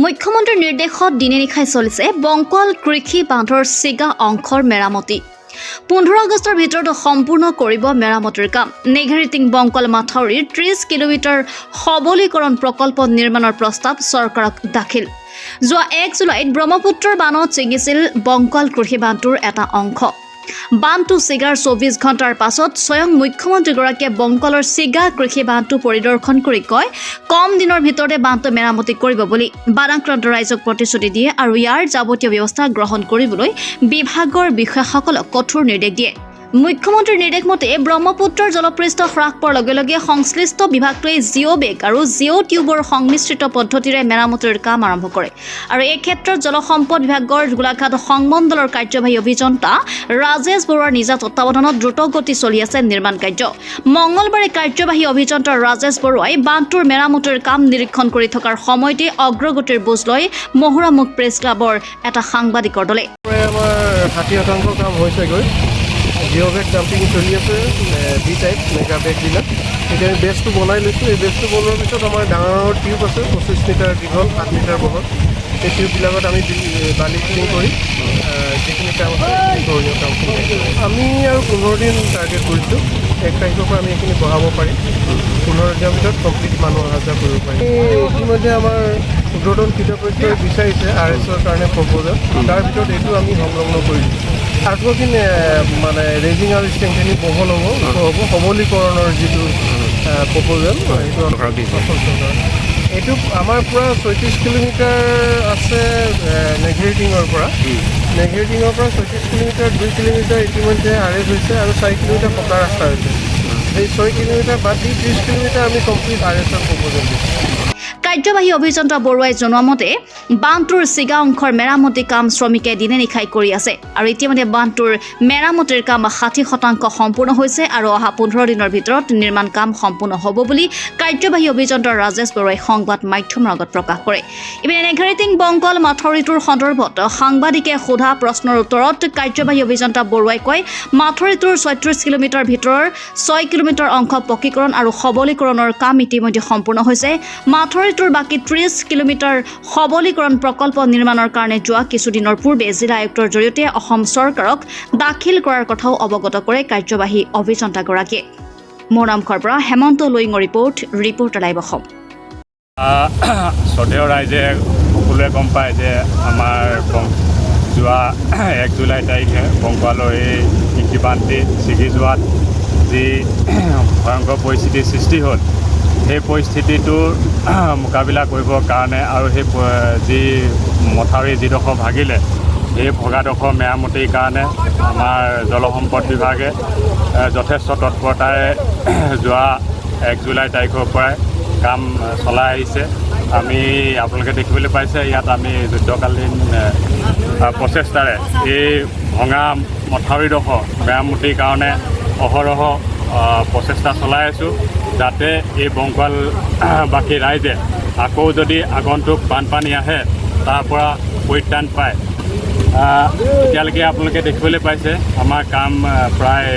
মুখ্যমন্ত্ৰীৰ নিৰ্দেশত দিনে নিশাই চলিছে বংকল কৃষি বান্ধৰ চিগা অংশৰ মেৰামতি 15 আগষ্টৰ ভিতৰত সম্পূৰ্ণ কৰিব মেৰামতিৰ কাম নেঘেৰিটিং বংকল মাথাউৰিৰ 30 কিলোমিটাৰ সবলীকৰণ প্ৰকল্প নিৰ্মাণৰ প্ৰস্তাৱ চৰকাৰক দাখিল যোৱা 1 জুলাইত ব্ৰহ্মপুত্ৰৰ বানত ছিঙিছিল বংকল কৃষি বান্ধৰ এটা অংশ বান্ধটো চিগাৰ 24 ঘণ্টাৰ পাছত স্বয়ং মুখ্যমন্ত্ৰীগৰাকীয়ে বংকলৰ চিগা কৃষি বান্ধটো পৰিদৰ্শন কৰি কয় কম দিনৰ ভিতৰতে বান্ধটো মেৰামতি কৰিব বুলি বানাক্ৰান্ত ৰাইজক প্ৰতিশ্ৰুতি দিয়ে আৰু ইয়াৰ যাৱতীয় ব্যৱস্থা গ্ৰহণ কৰিবলৈ বিভাগৰ বিষয়াসকলক কঠোৰ নিৰ্দেশ দিয়ে মুখ্যমন্ত্ৰীৰ নিৰ্দেশ মতে ব্ৰহ্মপুত্ৰৰ জলপৃষ্ঠ হ্ৰাস পোৱাৰ লগে লগে সংশ্লিষ্ট বিভাগটোৱে জিঅ' বেগ আৰু জিঅ' টিউবৰ সংমিশ্ৰিত পদ্ধতিৰে মেৰামতিৰ কাম আৰম্ভ কৰে আৰু এই ক্ষেত্ৰত জলসম্পদ বিভাগৰ গোলাঘাট সংমণ্ডলৰ কাৰ্যবাহী অভিযন্তা ৰাজেশ বৰুৱাৰ নিজা তত্ত্বাৱধানত দ্ৰুতগতি চলি আছে নিৰ্মাণ কাৰ্য মঙলবাৰে কাৰ্যবাহী অভিযন্তা ৰাজেশ বৰুৱাই বান্ধটোৰ মেৰামতিৰ কাম নিৰীক্ষণ কৰি থকাৰ সময়তে অগ্ৰগতিৰ বুজ লৈ মহুৰামুখ প্ৰেছ ক্লাবৰ এটা সাংবাদিকৰ দলে কাম হৈছেগৈ জিঅ' বেগ ডাম্পিং চলি আছে বি টাইপ মেগা বেগবিলাক এতিয়া আমি বেজটো বনাই লৈছোঁ এই বেজটো বনোৱাৰ পিছত আমাৰ ডাঙৰ টিউব আছে 25 মিটাৰ দীঘল 7 মিটাৰ বহল সেই টিউববিলাকত আমি বালি ফিলিং কৰি যিখিনি কাম আছে ধৰ্মীয় কামখিনি আমি আৰু 15 দিন টাৰ্গেট কৰিছোঁ 1 তাৰিখৰ পৰা আমি এইখিনি বঢ়াব পাৰিম 15 দিনৰ ভিতৰত কমপ্লিট মানুহ অহা যোৱা কৰিব পাৰিম ইতিমধ্যে আমাৰ উদ্বোধন কৃতপক্ষই বিচাৰিছে RSৰ কাৰণে প্ৰপ'জেল তাৰ ভিতৰত এইটো আমি সংলগ্ন কৰিছোঁ আগ্ৰহীন মানে ৰেজিং আৰু ষ্ট্ৰেংথেনিং বহল হ'ব সবলীকৰণৰ যিটো প্ৰপ'জেল এইটো আমাৰ পৰা 36 কিলোমিটাৰ আছে নেঘেৰিটিঙৰ পৰা 36 কিলোমিটাৰ 2 কিলোমিটাৰ ইতিমধ্যে আৰেজ হৈছে আৰু 4 কিলোমিটাৰ পকা ৰাস্তা হৈছে এই 6 কিলোমিটাৰ বাদ দি 30 কিলোমিটাৰ আমি কমপ্লিট RSৰ প্ৰপ'জেল দিছোঁ কাৰ্যবাহী অভিযন্তা বৰুৱাই জনোৱা মতে বান্ধটোৰ চিগা অংশৰ মেৰামতি কাম শ্ৰমিকে দিনে নিশাই কৰি আছে আৰু ইতিমধ্যে বান্ধটোৰ মেৰামতিৰ কাম 60% সম্পূৰ্ণ হৈছে আৰু অহা 15 দিনৰ ভিতৰত নিৰ্মাণ কাম সম্পূৰ্ণ হ'ব বুলি কাৰ্যবাহী অভিযন্তা ৰাজেশ বৰুৱাই সংবাদ মাধ্যমৰ আগত প্ৰকাশ কৰে ইপিনে নেঘেৰিটিং বংকল মাথাউৰিটোৰ সন্দৰ্ভত সাংবাদিকে সোধা প্ৰশ্নৰ উত্তৰত কাৰ্যবাহী অভিযন্তা বৰুৱাই কয় মাথাউৰিটোৰ 36 কিলোমিটাৰ ভিতৰৰ 6 কিলোমিটাৰ অংশ পকীকৰণ আৰু সবলীকৰণৰ কাম ইতিমধ্যে সম্পূৰ্ণ হৈছে মাথাউৰিটোৰ বাকি 30 কিলোমিটাৰ সবলীকৰণ প্ৰকল্প নিৰ্মাণৰ কাৰণে যোৱা কিছুদিনৰ পূৰ্বে জিলা আয়ুক্তৰ জৰিয়তে অসম চৰকাৰক দাখিল কৰাৰ কথাও অৱগত কৰে কাৰ্যবাহী অভিযন্তাগৰাকীয়ে মোৰামখৰ পৰা হেমন্ত লুইঙৰ ৰিপৰ্টাৰ লাইভ অসম শ্ৰদ্ধেয় ৰাইজে সকলোৱে গম পায় যে আমাৰ যোৱা 1 জুলাই তাৰিখে বংকলৰ এই কৃষি বান্ধটি ছিগি যোৱাত যি ভয়ংকৰ পৰিস্থিতিৰ সৃষ্টি হ'ল সেই পৰিস্থিতিটোৰ মোকাবিলা কৰিবৰ কাৰণে আৰু সেই যি মথাউৰি যিডোখৰ ভাগিলে সেই ভগাডোখৰ মেৰামতিৰ কাৰণে আমাৰ জলসম্পদ বিভাগে যথেষ্ট তৎপৰতাৰে যোৱা 1 জুলাই তাৰিখৰ পৰাই কাম চলাই আহিছে আমি আপোনালোকে দেখিবলৈ পাইছে ইয়াত আমি যুদ্ধকালীন প্ৰচেষ্টাৰে এই ভঙা মথাউৰিডোখৰ মেৰামতিৰ কাৰণে অহৰহ প্ৰচেষ্টা চলাই আছোঁ যাতে এই বংকলবাসী ৰাইজে আকৌ যদি আগন্তুক বানপানী আহে তাৰ পৰা পৰিত্ৰাণ পায় এতিয়ালৈকে আপোনালোকে দেখিবলৈ পাইছে আমাৰ কাম প্ৰায়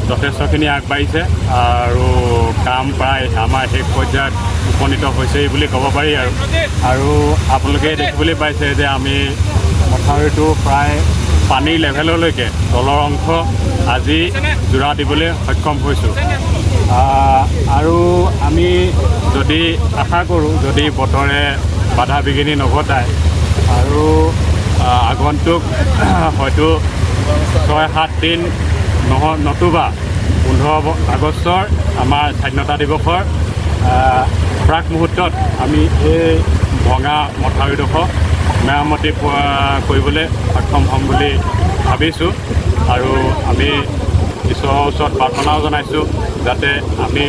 যথেষ্টখিনি আগবাঢ়িছে আৰু কাম প্ৰায় আমাৰ শেষ পৰ্যায়ত উপনীত হৈছে বুলি ক'ব পাৰি আৰু আপোনালোকে দেখিবলৈ পাইছে যে আমি মথাউৰিটো প্ৰায় পানীৰ লেভেললৈকে তলৰ অংশ আজি জোৰা দিবলৈ সক্ষম হৈছোঁ আৰু আমি যদি আশা কৰোঁ যদি বতৰে বাধা বিঘিনি নঘটায় আৰু আগন্তুক হয়তো 6-7 দিন নতুবা 15 আগষ্টৰ আমাৰ স্বাধীনতা দিৱসৰ প্ৰাক মুহূৰ্তত আমি এই ভঙা মথাউৰিডোখৰ মেৰামতি কৰিবলৈ সক্ষম হ'ম বুলি ভাবিছোঁ আৰু আমি ঈশ্বৰৰ ওচৰত প্ৰাৰ্থনাও জনাইছোঁ যাতে আমি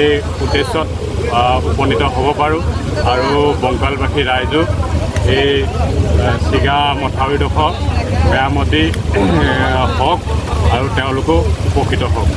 এই উদ্দেশ্যত উপনীত হ'ব পাৰোঁ আৰু বংকলবাসী ৰাইজো এই চিগা মথাউৰিডোখৰ মেৰামতি হওক আৰু তেওঁলোকো উপকৃত হওক।